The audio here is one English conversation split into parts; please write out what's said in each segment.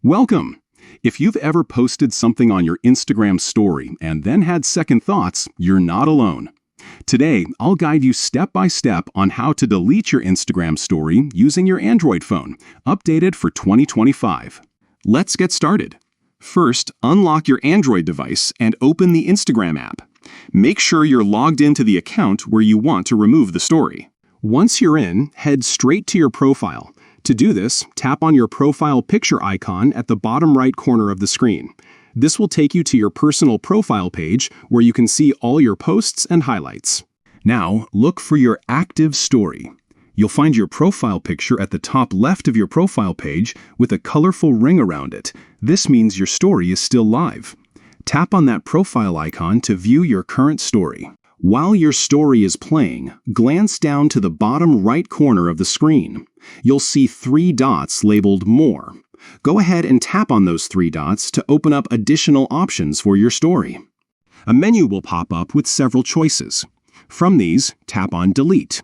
Welcome! If you've ever posted something on your Instagram story and then had second thoughts, you're not alone. Today, I'll guide you step by step on how to delete your Instagram story using your Android phone, updated for 2025. Let's get started. First, unlock your Android device and open the Instagram app. Make sure you're logged into the account where you want to remove the story. Once you're in, head straight to your profile. To do this, tap on your profile picture icon at the bottom right corner of the screen. This will take you to your personal profile page where you can see all your posts and highlights. Now, look for your active story. You'll find your profile picture at the top left of your profile page with a colorful ring around it. This means your story is still live. Tap on that profile icon to view your current story. While your story is playing, glance down to the bottom right corner of the screen. You'll see 3 dots labeled More. Go ahead and tap on those 3 dots to open up additional options for your story. A menu will pop up with several choices. From these, tap on Delete.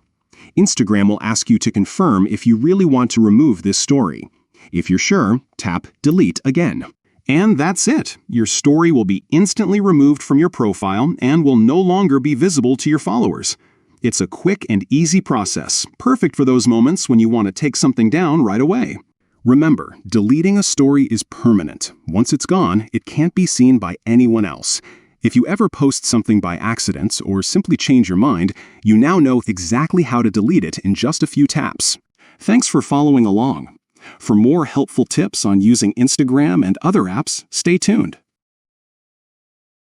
Instagram will ask you to confirm if you really want to remove this story. If you're sure, tap Delete again. And that's it. Your story will be instantly removed from your profile and will no longer be visible to your followers. It's a quick and easy process, perfect for those moments when you want to take something down right away. Remember, deleting a story is permanent. Once it's gone, it can't be seen by anyone else. If you ever post something by accident or simply change your mind, you now know exactly how to delete it in just a few taps. Thanks for following along. For more helpful tips on using Instagram and other apps, stay tuned.